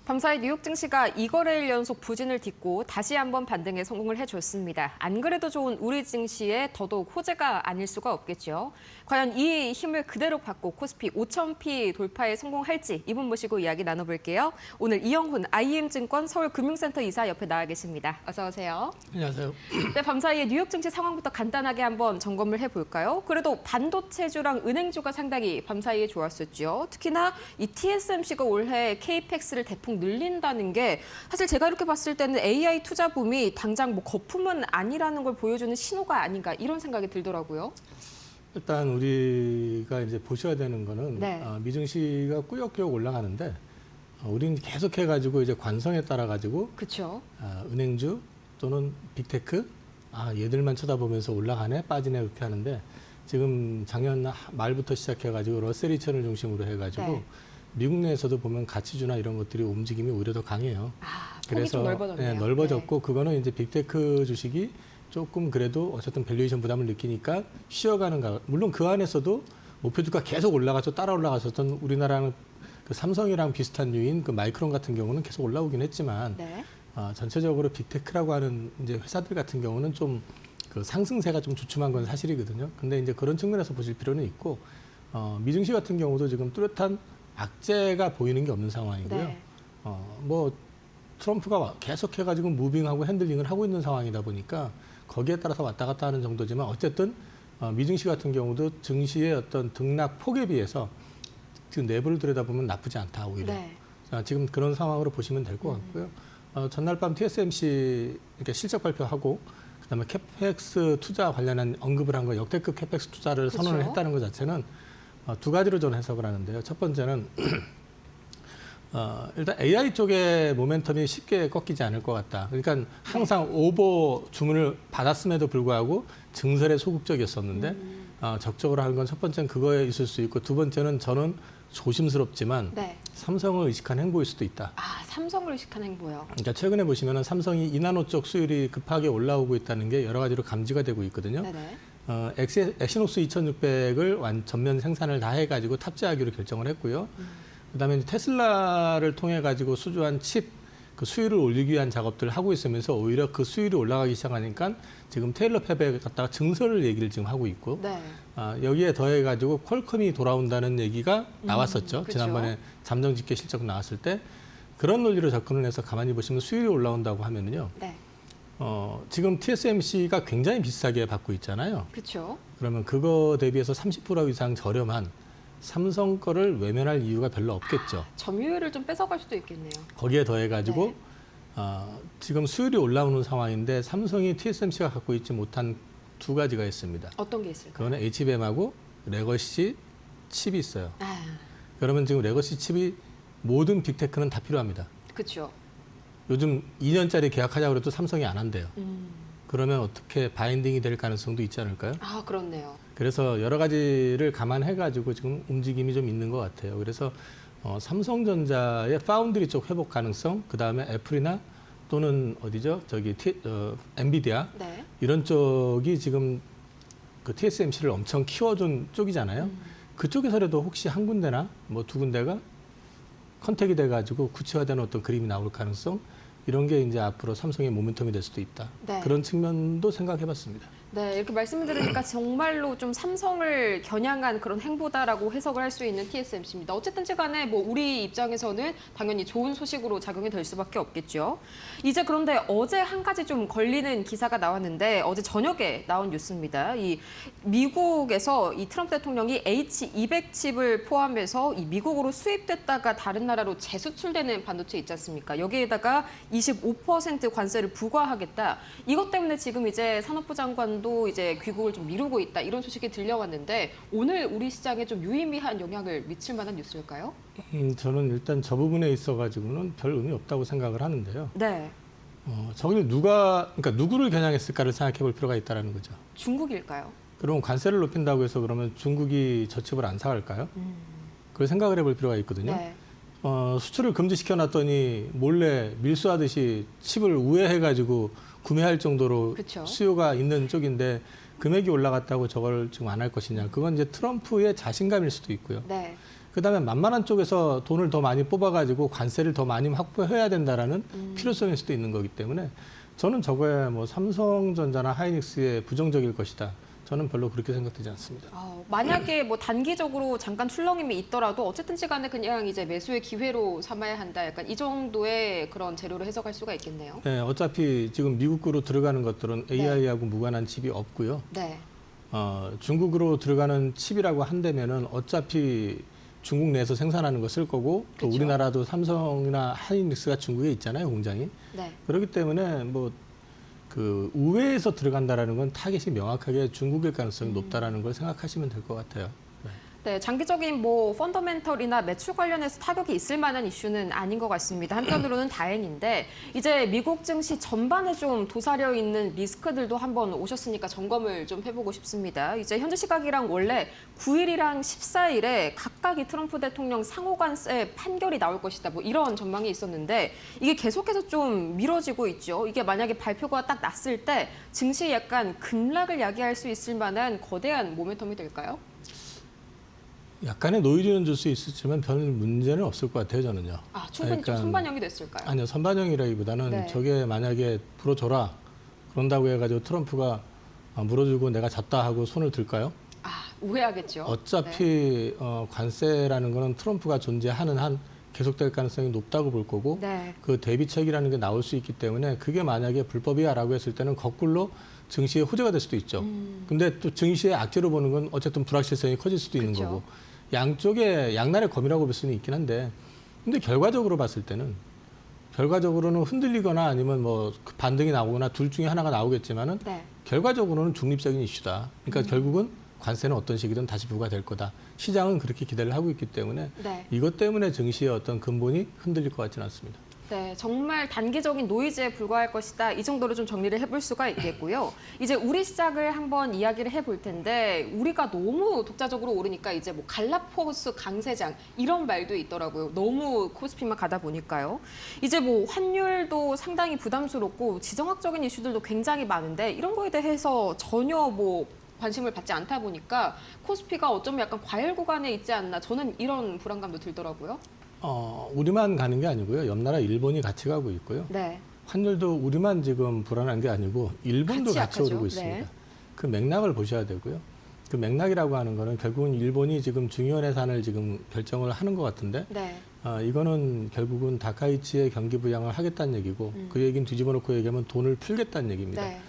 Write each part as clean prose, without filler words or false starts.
밤사이 뉴욕 증시가 2거래일 연속 부진을 딛고 다시 한번 반등에 성공을 해줬습니다. 안 그래도 좋은 우리 증시에 더더욱 호재가 아닐 수가 없겠죠. 과연 이 힘을 그대로 받고 코스피 5,000피 돌파에 성공할지 이분 모시고 이야기 나눠볼게요. 오늘 이영훈 IM증권 서울금융센터 이사 옆에 나와 계십니다. 어서 오세요. 안녕하세요. 네, 밤사이에 뉴욕 증시 상황부터 간단하게 한번 점검을 해볼까요? 그래도 반도체주랑 은행주가 상당히 밤사이에 좋았었죠. 특히나 이 TSMC가 올해 KPX를 대폭 늘린다는 게 사실 제가 이렇게 봤을 때는 AI 투자 붐이 당장 뭐 거품은 아니라는 걸 보여주는 신호가 아닌가 이런 생각이 들더라고요. 일단 우리가 이제 보셔야 되는 거는 네. 미증시가 꾸역꾸역 올라가는데 우리는 계속해가지고 이제 관성에 따라가지고 그렇죠. 은행주 또는 빅테크 얘들만 쳐다보면서 올라가네 빠지네 그렇게 하는데 지금 작년 말부터 시작해가지고 러셀 2000을 중심으로 해가지고 네. 미국 내에서도 보면 가치주나 이런 것들이 움직임이 오히려 더 강해요. 폭이 좀 넓어졌네요. 네, 넓어졌고 그거는 이제 빅테크 주식이 조금 그래도 어쨌든 밸류에이션 부담을 느끼니까 쉬어가는 가 물론 그 안에서도 목표 주가 계속 올라가서 따라 올라갔었던 우리나라는 그 삼성이랑 비슷한 류인 그 마이크론 같은 경우는 계속 올라오긴 했지만 네. 전체적으로 빅테크라고 하는 이제 회사들 같은 경우는 좀 그 상승세가 좀 주춤한 건 사실이거든요. 근데 이제 그런 측면에서 보실 필요는 있고 미증시 같은 경우도 지금 뚜렷한 악재가 보이는 게 없는 상황이고요. 네. 뭐 트럼프가 계속해가지고 무빙하고 핸들링을 하고 있는 상황이다 보니까 거기에 따라서 왔다 갔다 하는 정도지만 어쨌든 미증시 같은 경우도 증시의 어떤 등락 폭에 비해서 지금 내부를 들여다보면 나쁘지 않다 오히려. 네. 지금 그런 상황으로 보시면 될 것 같고요. 전날 밤 TSMC 이렇게 실적 발표하고 그다음에 캐펙스 투자 관련한 언급을 한 거 역대급 캐펙스 투자를 선언을 그쵸? 했다는 것 자체는 두 가지로 저는 해석을 하는데요. 첫 번째는 일단 AI 쪽의 모멘텀이 쉽게 꺾이지 않을 것 같다. 그러니까 항상 오버 주문을 받았음에도 불구하고 증설에 소극적이었었는데 적극적으로 하는 건 첫 번째는 그거에 있을 수 있고 두 번째는 저는 조심스럽지만 네. 삼성을 의식한 행보일 수도 있다. 삼성을 의식한 행보요. 그러니까 최근에 보시면은 삼성이 이나노 쪽 수율이 급하게 올라오고 있다는 게 여러 가지로 감지가 되고 있거든요. 네네. 엑시노스 2600을 전면 생산을 다 해가지고 탑재하기로 결정을 했고요. 그다음에 테슬라를 통해 가지고 수주한 칩 그 수율을 올리기 위한 작업들을 하고 있으면서 오히려 그 수율이 올라가기 시작하니까 지금 테일러 팹에 갖다가 증설을 얘기를 지금 하고 있고 네. 여기에 더해 가지고 퀄컴이 돌아온다는 얘기가 나왔었죠. 그쵸. 지난번에 잠정집계 실적 나왔을 때 그런 논리로 접근을 해서 가만히 보시면 수율이 올라온다고 하면은요. 네. 지금 TSMC가 굉장히 비싸게 받고 있잖아요. 그렇죠. 그러면 그거 대비해서 30% 이상 저렴한 삼성 거를 외면할 이유가 별로 없겠죠. 점유율을 좀 뺏어갈 수도 있겠네요. 거기에 더해가지고 네. 지금 수율이 올라오는 상황인데 삼성이 TSMC가 갖고 있지 못한 두 가지가 있습니다. 어떤 게 있을까요? 그거는 HBM하고 레거시 칩이 있어요. 아, 그러면 지금 레거시 칩이 모든 빅테크는 다 필요합니다. 그렇죠. 요즘 2년짜리 계약하자고 해도 삼성이 안 한대요. 그러면 어떻게 바인딩이 될 가능성도 있지 않을까요? 그렇네요. 그래서 여러 가지를 감안해가지고 지금 움직임이 좀 있는 것 같아요. 그래서 삼성전자의 파운드리 쪽 회복 가능성, 그 다음에 애플이나 또는 어디죠? 엔비디아 네. 이런 쪽이 지금 그 TSMC를 엄청 키워준 쪽이잖아요. 그쪽에서라도 혹시 한 군데나 뭐 두 군데가 컨택이 돼가지고 구체화되는 어떤 그림이 나올 가능성 이런 게 이제 앞으로 삼성의 모멘텀이 될 수도 있다. 네. 그런 측면도 생각해봤습니다. 네, 이렇게 말씀을 들으니까 정말로 좀 삼성을 겨냥한 그런 행보다라고 해석을 할 수 있는 TSMC입니다. 어쨌든지 간에 뭐 우리 입장에서는 당연히 좋은 소식으로 작용이 될 수밖에 없겠죠. 이제 그런데 어제 한 가지 좀 걸리는 기사가 나왔는데 어제 저녁에 나온 뉴스입니다. 이 미국에서 이 트럼프 대통령이 H200 칩을 포함해서 이 미국으로 수입됐다가 다른 나라로 재수출되는 반도체 있지 않습니까? 여기에다가 25% 관세를 부과하겠다. 이것 때문에 지금 이제 산업부 장관도 이제 귀국을 좀 미루고 있다. 이런 소식이 들려왔는데 오늘 우리 시장에 좀 유의미한 영향을 미칠 만한 뉴스일까요? 저는 일단 저 부분에 있어가지고는 별 의미 없다고 생각을 하는데요. 네. 저기를 그러니까 누구를 겨냥했을까를 생각해 볼 필요가 있다는 거죠. 중국일까요? 그럼 관세를 높인다고 해서 그러면 중국이 저 칩을 안 사갈까요? 그걸 생각을 해볼 필요가 있거든요. 네. 수출을 금지시켜 놨더니 몰래 밀수하듯이 칩을 우회해가지고 구매할 정도로 그쵸. 수요가 있는 쪽인데 금액이 올라갔다고 저걸 지금 안 할 것이냐. 그건 이제 트럼프의 자신감일 수도 있고요. 네. 그다음에 만만한 쪽에서 돈을 더 많이 뽑아가지고 관세를 더 많이 확보해야 된다라는 필요성일 수도 있는 거기 때문에 저는 저거에 뭐 삼성전자나 하이닉스에 부정적일 것이다. 저는 별로 그렇게 생각되지 않습니다. 만약에 뭐 단기적으로 잠깐 출렁임이 있더라도 어쨌든지 간에 그냥 이제 매수의 기회로 삼아야 한다. 약간 이 정도의 그런 재료로 해석할 수가 있겠네요. 네, 어차피 지금 미국으로 들어가는 것들은 AI하고 무관한 칩이 없고요. 네. 중국으로 들어가는 칩이라고 한다면은 어차피 중국 내에서 생산하는 거 쓸 거고 또 그렇죠. 우리나라도 삼성이나 하이닉스가 중국에 있잖아요, 공장이. 네. 그렇기 때문에 뭐 그 우회에서 들어간다라는 건 타겟이 명확하게 중국일 가능성이 높다라는 걸 생각하시면 될 것 같아요. 네, 장기적인 뭐 펀더멘털이나 매출 관련해서 타격이 있을 만한 이슈는 아닌 것 같습니다. 한편으로는 다행인데 이제 미국 증시 전반에 좀 도사려 있는 리스크들도 한번 오셨으니까 점검을 좀 해보고 싶습니다. 이제 현재 시각이랑 원래 9일이랑 14일에 각각이 트럼프 대통령 상호간세 판결이 나올 것이다. 뭐 이런 전망이 있었는데 이게 계속해서 좀 미뤄지고 있죠. 이게 만약에 발표가 딱 났을 때 증시에 약간 급락을 야기할 수 있을 만한 거대한 모멘텀이 될까요? 약간의 노이즈는 줄 수 있었지만 별 문제는 없을 것 같아요, 저는요. 충분히 좀 선반영이 됐을까요? 아니요, 선반영이라기보다는 네. 저게 만약에 불어줘라 그런다고 해가지고 트럼프가 물어주고 내가 졌다 하고 손을 들까요? 우회하겠죠. 어차피 관세라는 거는 트럼프가 존재하는 한 계속될 가능성이 높다고 볼 거고 네. 그 대비책이라는 게 나올 수 있기 때문에 그게 만약에 불법이야라고 했을 때는 거꾸로 증시의 호재가 될 수도 있죠. 근데 또 증시의 악재로 보는 건 어쨌든 불확실성이 커질 수도 있는 그렇죠. 거고 양쪽에 양날의 검이라고 볼 수는 있긴 한데 근데 결과적으로 봤을 때는 결과적으로는 흔들리거나 아니면 뭐 반등이 나오거나 둘 중에 하나가 나오겠지만은 네. 결과적으로는 중립적인 이슈다. 그러니까 결국은 관세는 어떤 식이든 다시 부과될 거다. 시장은 그렇게 기대를 하고 있기 때문에 네. 이것 때문에 증시의 어떤 근본이 흔들릴 것 같지는 않습니다. 네, 정말 단기적인 노이즈에 불과할 것이다. 이 정도로 좀 정리를 해볼 수가 있겠고요. 이제 우리 시작을 한번 이야기를 해볼 텐데 우리가 너무 독자적으로 오르니까 이제 뭐 갈라포스 강세장 이런 말도 있더라고요. 너무 코스피만 가다 보니까요. 이제 뭐 환율도 상당히 부담스럽고 지정학적인 이슈들도 굉장히 많은데 이런 거에 대해서 전혀 뭐 관심을 받지 않다 보니까 코스피가 어쩌면 약간 과열 구간에 있지 않나 저는 이런 불안감도 들더라고요. 우리만 가는 게 아니고요. 옆 나라 일본이 같이 가고 있고요. 네. 환율도 우리만 지금 불안한 게 아니고 일본도 같이 약하죠. 오르고 있습니다. 네. 그 맥락을 보셔야 되고요. 그 맥락이라고 하는 거는 결국은 일본이 지금 중요한 해산을 지금 결정을 하는 것 같은데 네. 이거는 결국은 다카이치의 경기 부양을 하겠다는 얘기고 그 얘기는 뒤집어 놓고 얘기하면 돈을 풀겠다는 얘기입니다. 네.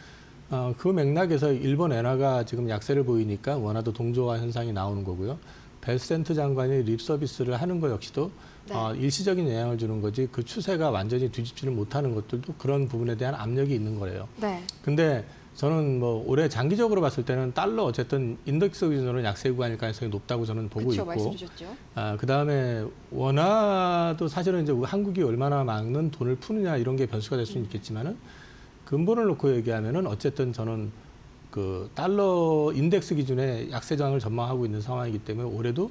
그 맥락에서 일본 엔화가 지금 약세를 보이니까 원화도 동조화 현상이 나오는 거고요. 벨센트 장관이 립 서비스를 하는 것 역시도 네. 일시적인 영향을 주는 거지 그 추세가 완전히 뒤집지를 못하는 것들도 그런 부분에 대한 압력이 있는 거예요. 네. 근데 저는 뭐 올해 장기적으로 봤을 때는 달러 어쨌든 인덱스 기준으로는 약세 구간일 가능성이 높다고 저는 보고 그렇죠. 있고 말씀 주셨죠. 그다음에 원화도 사실은 이제 한국이 얼마나 많은 돈을 푸느냐 이런 게 변수가 될 수는 있겠지만은 근본을 놓고 얘기하면은 어쨌든 저는 그 달러 인덱스 기준의 약세장을 전망하고 있는 상황이기 때문에 올해도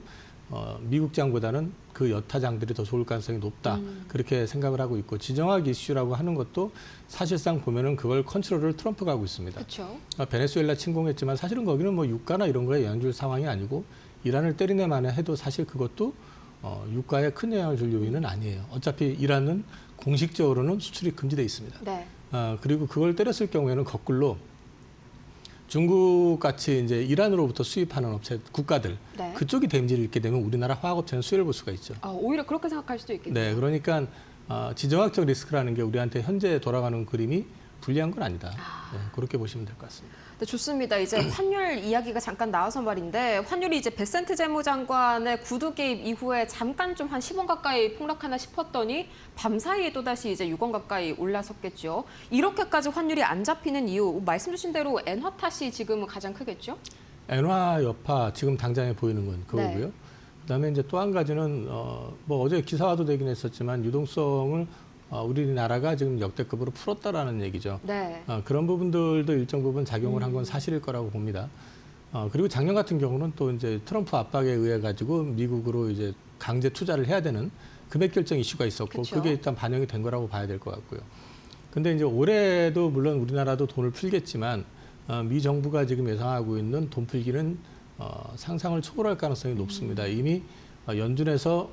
미국 장보다는 그 여타 장들이 더 좋을 가능성이 높다. 그렇게 생각을 하고 있고 지정학 이슈라고 하는 것도 사실상 보면은 그걸 컨트롤을 트럼프가 하고 있습니다. 그렇죠. 베네수엘라 침공했지만 사실은 거기는 뭐 유가나 이런 거에 영향 줄 상황이 아니고 이란을 때리네만 해도 사실 그것도 유가에 큰 영향을 줄 요인은 아니에요. 어차피 이란은 공식적으로는 수출이 금지돼 있습니다. 네. 그리고 그걸 때렸을 경우에는 거꾸로 중국 같이 이제 이란으로부터 수입하는 업체 국가들 네. 그쪽이 데미지를 입게 되면 우리나라 화학업체는 수혜를 볼 수가 있죠. 오히려 그렇게 생각할 수도 있겠네요. 네, 그러니까 지정학적 리스크라는 게 우리한테 현재 돌아가는 그림이 불리한 건 아니다. 네, 그렇게 보시면 될 것 같습니다. 네, 좋습니다. 이제 환율 이야기가 잠깐 나와서 말인데 환율이 이제 베센트 재무장관의 구두 개입 이후에 잠깐 좀 한 10원 가까이 폭락하나 싶었더니 밤사이에 또다시 이제 6원 가까이 올라섰겠죠. 이렇게까지 환율이 안 잡히는 이유 말씀 주신 대로 엔화 탓이 지금은 가장 크겠죠? 엔화 여파 지금 당장에 보이는 건 그거고요. 네. 그다음에 이제 또 한 가지는 뭐 어제 기사화도 되긴 했었지만 유동성을 우리나라가 지금 역대급으로 풀었다라는 얘기죠. 네. 그런 부분들도 일정 부분 작용을 한 건 사실일 거라고 봅니다. 그리고 작년 같은 경우는 또 이제 트럼프 압박에 의해 가지고 미국으로 이제 강제 투자를 해야 되는 금액 결정 이슈가 있었고 그쵸. 그게 일단 반영이 된 거라고 봐야 될 것 같고요. 근데 이제 올해도 물론 우리나라도 돈을 풀겠지만 미 정부가 지금 예상하고 있는 돈 풀기는 상상을 초월할 가능성이 높습니다. 이미 연준에서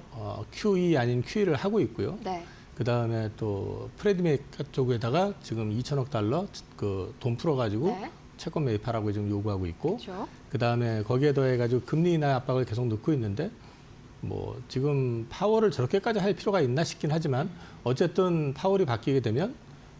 QE 아닌 QE를 하고 있고요. 네. 그다음에 또 프레디메이커 쪽에다가 지금 2천억 달러 그 돈 풀어가지고 네. 채권 매입하라고 지금 요구하고 있고, 그렇죠. 그다음에 거기에 더해가지고 금리 인하 압박을 계속 넣고 있는데, 뭐 지금 파월을 저렇게까지 할 필요가 있나 싶긴 하지만 어쨌든 파월이 바뀌게 되면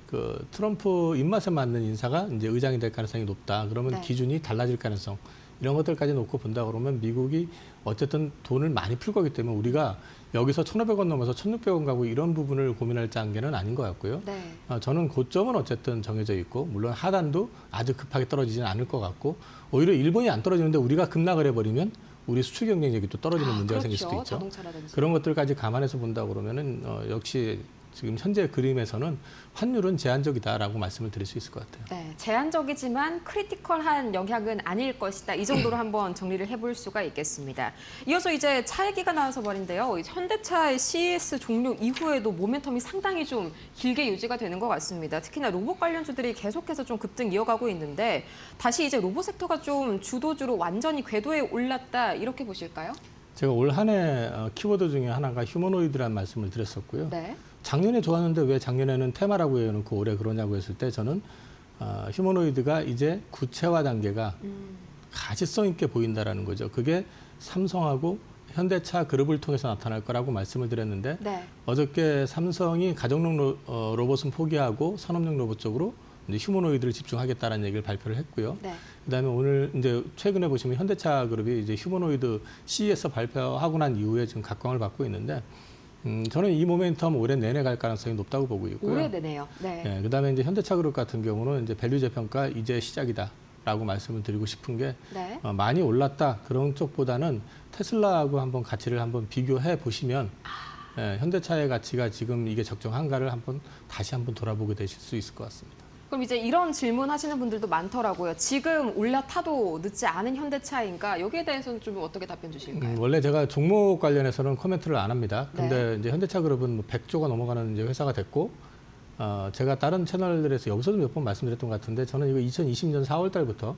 그 트럼프 입맛에 맞는 인사가 이제 의장이 될 가능성이 높다. 그러면 네. 기준이 달라질 가능성, 이런 것들까지 놓고 본다 그러면 미국이 어쨌든 돈을 많이 풀 거기 때문에 우리가 여기서 1,500원 넘어서 1,600원 가고 이런 부분을 고민할 단계는 아닌 것 같고요. 네. 저는 고점은 어쨌든 정해져 있고, 물론 하단도 아주 급하게 떨어지지는 않을 것 같고, 오히려 일본이 안 떨어지는데 우리가 급락을 해버리면 우리 수출 경쟁력이 또 떨어지는 문제가 생길 수도 있죠. 자동차라든지. 그런 것들까지 감안해서 본다 그러면은 역시 지금 현재 그림에서는 환율은 제한적이다라고 말씀을 드릴 수 있을 것 같아요. 네, 제한적이지만 크리티컬한 영향은 아닐 것이다. 이 정도로 한번 정리를 해볼 수가 있겠습니다. 이어서 이제 차 얘기가 나와서 말인데요. 현대차의 CES 종료 이후에도 모멘텀이 상당히 좀 길게 유지가 되는 것 같습니다. 특히나 로봇 관련주들이 계속해서 좀 급등 이어가고 있는데 다시 이제 로봇 섹터가 좀 주도주로 완전히 궤도에 올랐다 이렇게 보실까요? 제가 올 한 해 키워드 중에 하나가 휴머노이드라는 말씀을 드렸었고요. 네. 작년에 좋았는데 왜 작년에는 테마라고 해놓고 올해 그러냐고 했을 때 저는 휴머노이드가 이제 구체화 단계가 가시성 있게 보인다라는 거죠. 그게 삼성하고 현대차 그룹을 통해서 나타날 거라고 말씀을 드렸는데, 네. 어저께 삼성이 가정용 로봇은 포기하고 산업용 로봇 쪽으로 이제 휴머노이드를 집중하겠다는 얘기를 발표를 했고요. 네. 그다음에 오늘 이제 최근에 보시면 현대차 그룹이 이제 휴머노이드 CES 발표하고 난 이후에 지금 각광을 받고 있는데, 저는 이 모멘텀 올해 내내 갈 가능성이 높다고 보고 있고요. 올해 내네요. 네. 예, 그다음에 이제 현대차 그룹 같은 경우는 이제 밸류 재평가 이제 시작이다라고 말씀을 드리고 싶은 게, 네. 많이 올랐다 그런 쪽보다는 테슬라하고 한번 가치를 한번 비교해 보시면 현대차의 가치가 지금 이게 적정한가를 다시 한번 돌아보게 되실 수 있을 것 같습니다. 그럼 이제 이런 질문 하시는 분들도 많더라고요. 지금 올라타도 늦지 않은 현대차인가? 여기에 대해서는 좀 어떻게 답변 주실까요? 원래 제가 종목 관련해서는 코멘트를 안 합니다. 근데 네. 이제 현대차그룹은 뭐 100조가 넘어가는 이제 회사가 됐고, 제가 다른 채널들에서 여기서도 몇 번 말씀드렸던 것 같은데, 저는 이거 2020년 4월 달부터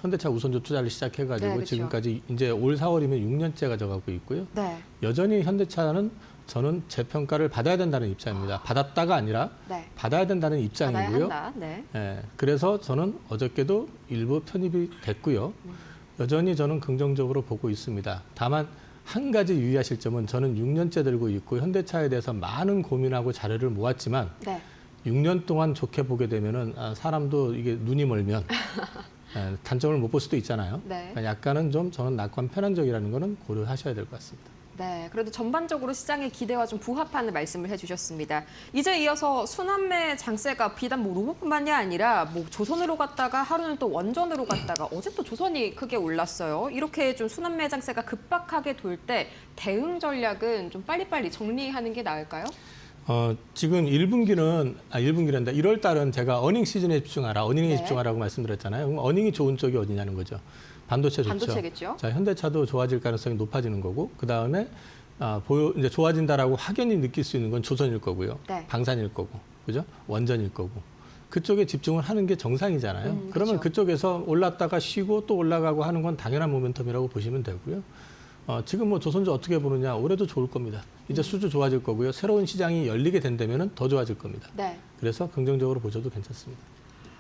현대차 우선주 투자를 시작해가지고 네, 그렇죠. 지금까지 이제 올 4월이면 6년째가 져가고 있고요. 네. 여전히 현대차는 저는 재평가를 받아야 된다는 입장입니다. 받았다가 아니라 네. 받아야 된다는 입장이고요. 받아야 한다. 네. 예, 그래서 저는 어저께도 일부 편입이 됐고요. 여전히 저는 긍정적으로 보고 있습니다. 다만 한 가지 유의하실 점은, 저는 6년째 들고 있고 현대차에 대해서 많은 고민하고 자료를 모았지만 네. 6년 동안 좋게 보게 되면은 사람도 이게 눈이 멀면 단점을 못 볼 수도 있잖아요. 네. 그러니까 약간은 좀 저는 낙관 편향적이라는 거는 고려하셔야 될 것 같습니다. 네, 그래도 전반적으로 시장의 기대와 좀 부합하는 말씀을 해주셨습니다. 이제 이어서 순환매 장세가 비단 뭐 로봇뿐만이 아니라 뭐 조선으로 갔다가 하루는 또 원전으로 갔다가 어제 또 조선이 크게 올랐어요. 이렇게 좀 순환매 장세가 급박하게 돌 때 대응 전략은 좀 빨리빨리 정리하는 게 나을까요? 지금 1분기란다. 1월 달은 제가 어닝 시즌에 집중하라, 어닝에 네. 집중하라고 말씀드렸잖아요. 그럼 어닝이 좋은 쪽이 어디냐는 거죠. 반도체 좋죠. 반도체겠죠. 자, 현대차도 좋아질 가능성이 높아지는 거고, 그 다음에 이제 좋아진다라고 확연히 느낄 수 있는 건 조선일 거고요. 네. 방산일 거고, 그죠? 원전일 거고. 그쪽에 집중을 하는 게 정상이잖아요. 그러면 그렇죠. 그쪽에서 올랐다가 쉬고 또 올라가고 하는 건 당연한 모멘텀이라고 보시면 되고요. 지금 뭐 조선주 어떻게 보느냐, 올해도 좋을 겁니다. 이제 수주 좋아질 거고요. 새로운 시장이 열리게 된다면 더 좋아질 겁니다. 네. 그래서 긍정적으로 보셔도 괜찮습니다.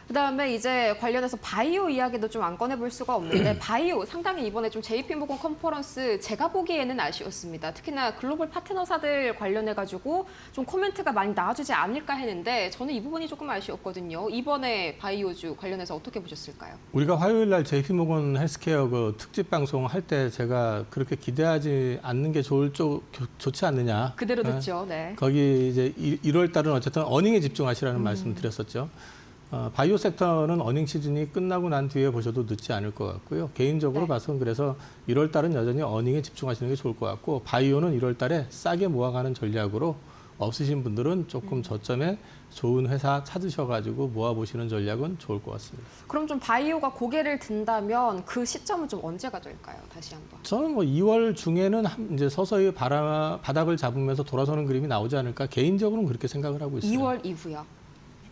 그다음에 이제 관련해서 바이오 이야기도 좀 안 꺼내볼 수가 없는데 바이오 상당히 이번에 좀 JP모건 컨퍼런스 제가 보기에는 아쉬웠습니다. 특히나 글로벌 파트너사들 관련해가지고 좀 코멘트가 많이 나와주지 않을까 했는데 저는 이 부분이 조금 아쉬웠거든요. 이번에 바이오주 관련해서 어떻게 보셨을까요? 우리가 화요일 날 JP모건 헬스케어 그 특집 방송 할 때 제가 그렇게 기대하지 않는 게 좋지 않느냐. 그대로 듣죠. 네. 거기 이제 1월 달은 어쨌든 어닝에 집중하시라는 말씀을 드렸었죠. 바이오 섹터는 어닝 시즌이 끝나고 난 뒤에 보셔도 늦지 않을 것 같고요. 개인적으로 네. 봐서는 그래서 1월 달은 여전히 어닝에 집중하시는 게 좋을 것 같고, 바이오는 1월 달에 싸게 모아가는 전략으로 없으신 분들은 조금 저점에 좋은 회사 찾으셔가지고 모아보시는 전략은 좋을 것 같습니다. 그럼 좀 바이오가 고개를 든다면 그 시점은 좀 언제가 될까요? 다시 한번. 저는 뭐 2월 중에는 이제 서서히 바닥을 잡으면서 돌아서는 그림이 나오지 않을까, 개인적으로는 그렇게 생각을 하고 있어요. 2월 이후요.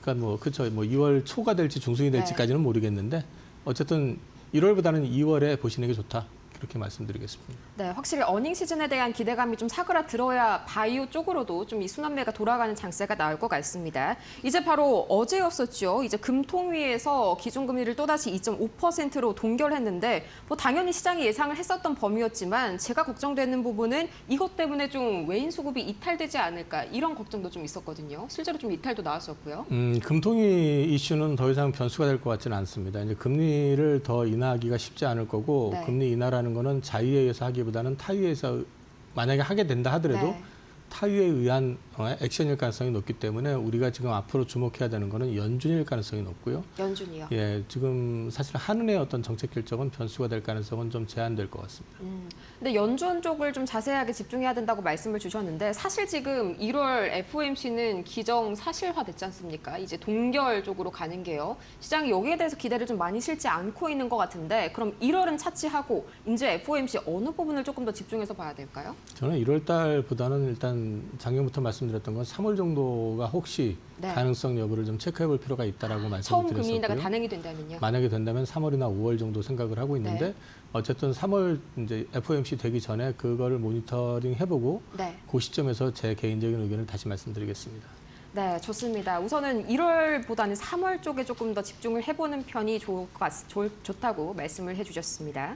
그러니까 뭐 그렇죠. 뭐 2월 초가 될지 중순이 될지까지는 모르겠는데 어쨌든 1월보다는 2월에 보시는 게 좋다. 그렇게 말씀드리겠습니다. 네, 확실히 어닝 시즌에 대한 기대감이 좀 사그라들어야 바이오 쪽으로도 좀 이 순환매가 돌아가는 장세가 나올 것 같습니다. 이제 바로 어제였었죠. 이제 금통위에서 기준금리를 또다시 2.5%로 동결했는데 뭐 당연히 시장이 예상을 했었던 범위였지만 제가 걱정되는 부분은 이것 때문에 좀 외인 수급이 이탈되지 않을까 이런 걱정도 좀 있었거든요. 실제로 좀 이탈도 나왔었고요. 금통위 이슈는 더 이상 변수가 될 것 같지는 않습니다. 이제 금리를 더 인하하기가 쉽지 않을 거고 네. 금리 인하라는 거는 자의에 의해서 하기보다는 타의에 의해서 만약에 하게 된다 하더라도 네. 타의에 의한 액션일 가능성이 높기 때문에 우리가 지금 앞으로 주목해야 되는 거는 연준일 가능성이 높고요. 연준이요. 예, 지금 사실 한은의 어떤 정책 결정은 변수가 될 가능성은 좀 제한될 것 같습니다. 근데 연준 쪽을 좀 자세하게 집중해야 된다고 말씀을 주셨는데 사실 지금 1월 FOMC는 기정 사실화됐지 않습니까? 이제 동결 쪽으로 가는 게요. 시장이 여기에 대해서 기대를 좀 많이 실지 않고 있는 것 같은데 그럼 1월은 차치하고 이제 FOMC 어느 부분을 조금 더 집중해서 봐야 될까요? 저는 1월 달보다는 일단 작년부터 말씀드렸던 건 3월 정도가 혹시 네. 가능성 여부를 좀 체크해 볼 필요가 있다라고 처음 말씀을 금리 인하가 드렸었고요. 단행이 된다면요. 만약에 된다면 3월이나 5월 정도 생각을 하고 있는데 네. 어쨌든 3월 이제 FOMC 되기 전에 그거를 모니터링 해보고 네. 그 시점에서 제 개인적인 의견을 다시 말씀드리겠습니다. 네, 좋습니다. 우선은 1월보다는 3월 쪽에 조금 더 집중을 해보는 편이 좋다고 말씀을 해주셨습니다.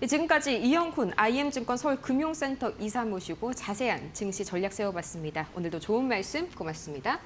지금까지 이영훈 IM증권 서울금융센터 이사 모시고 자세한 증시 전략 세워봤습니다. 오늘도 좋은 말씀 고맙습니다.